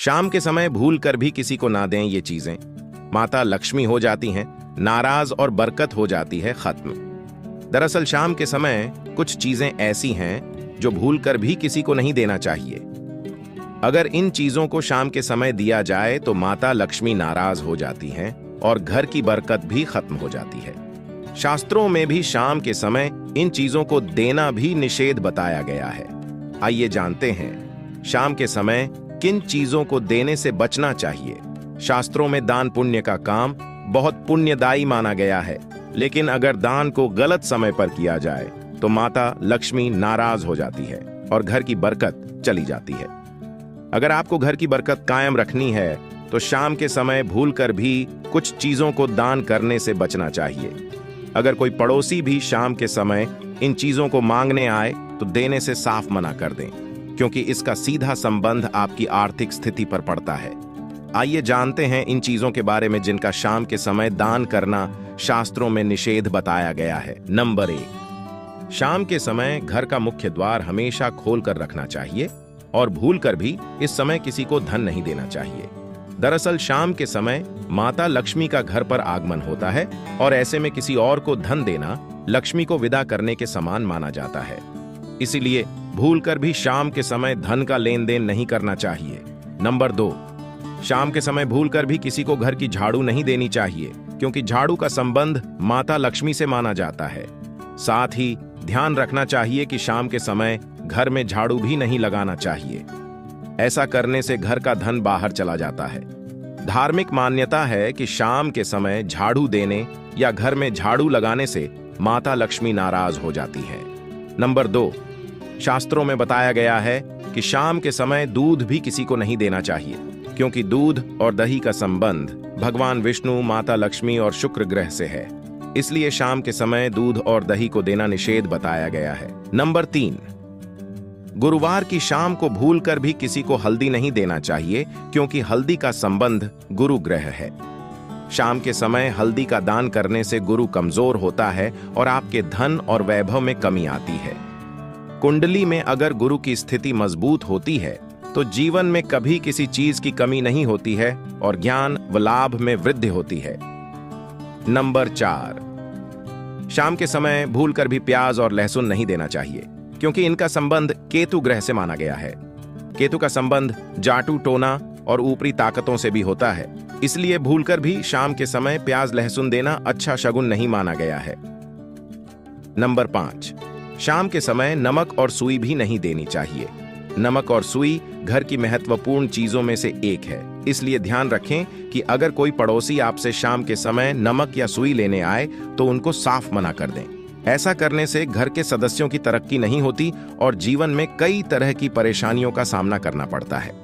शाम के समय भूल कर भी किसी को ना दें ये चीजें। माता लक्ष्मी हो जाती हैं नाराज और बरकत हो जाती है खत्म। दरअसल शाम के समय कुछ चीजें ऐसी हैं जो भूल कर भी किसी को नहीं देना चाहिए। अगर इन चीजों को शाम के समय दिया जाए तो माता लक्ष्मी नाराज हो जाती हैं और घर की बरकत भी खत्म हो जाती है। शास्त्रों में भी शाम के समय इन चीजों को देना भी निषेध बताया गया है। आइए जानते हैं शाम के समय किन चीजों को देने से बचना चाहिए। शास्त्रों में दान पुण्य का काम बहुत पुण्यदायी माना गया है, लेकिन अगर दान को गलत समय पर किया जाए तो माता लक्ष्मी नाराज हो जाती है और घर की बरकत चली जाती है। अगर आपको घर की बरकत कायम रखनी है तो शाम के समय भूलकर भी कुछ चीजों को दान करने से बचना चाहिए। अगर कोई पड़ोसी भी शाम के समय इन चीजों को मांगने आए तो देने से साफ मना कर दें, क्योंकि इसका सीधा संबंध आपकी आर्थिक स्थिति पर पड़ता है। आइए जानते हैं इन चीजों के बारे में जिनका शाम के समय दान करना शास्त्रों में निषेध बताया गया है। नंबर 1, शाम के समय घर का मुख्य द्वार हमेशा खोल कर रखना चाहिए और भूलकर भी इस समय किसी को धन नहीं देना चाहिए। दरअसल शाम के समय माता लक्ष्मी का घर पर आगमन होता है और ऐसे में किसी और को धन देना लक्ष्मी को विदा करने के समान माना जाता है। इसीलिए भूलकर भी शाम के समय धन का लेन देन नहीं करना चाहिए। नंबर 2, शाम के समय भूलकर भी किसी को घर की झाड़ू नहीं देनी चाहिए, क्योंकि झाड़ू का संबंध माता लक्ष्मी से माना जाता है। साथ ही ध्यान रखना चाहिए कि शाम के समय घर में झाड़ू भी नहीं लगाना चाहिए। ऐसा करने से घर का धन बाहर चला जाता है। धार्मिक मान्यता है कि शाम के समय झाड़ू देने या घर में झाड़ू लगाने से माता लक्ष्मी नाराज हो जाती है। नंबर 2, शास्त्रों में बताया गया है कि शाम के समय दूध भी किसी को नहीं देना चाहिए, क्योंकि दूध और दही का संबंध भगवान विष्णु, माता लक्ष्मी और शुक्र ग्रह से है। इसलिए शाम के समय दूध और दही को देना निषेध बताया गया है। नंबर 3, गुरुवार की शाम को भूलकर भी किसी को हल्दी नहीं देना चाहिए, क्योंकि हल्दी का संबंध गुरु ग्रह है। शाम के समय हल्दी का दान करने से गुरु कमजोर होता है और आपके धन और वैभव में कमी आती है। कुंडली में अगर गुरु की स्थिति मजबूत होती है तो जीवन में कभी किसी चीज की कमी नहीं होती है और ज्ञान व लाभ में वृद्धि होती है। नंबर 4, शाम के समय भूलकर भी प्याज और लहसुन नहीं देना चाहिए, क्योंकि इनका संबंध केतु ग्रह से माना गया है। केतु का संबंध जाटू टोना और ऊपरी ताकतों से भी होता है। इसलिए भूलकर भी शाम के समय प्याज लहसुन देना अच्छा शगुन नहीं माना गया है। नंबर 5, शाम के समय नमक और सुई भी नहीं देनी चाहिए। नमक और सुई घर की महत्वपूर्ण चीजों में से एक है। इसलिए ध्यान रखें कि अगर कोई पड़ोसी आपसे शाम के समय नमक या सुई लेने आए तो उनको साफ मना कर दें। ऐसा करने से घर के सदस्यों की तरक्की नहीं होती और जीवन में कई तरह की परेशानियों का सामना करना पड़ता है।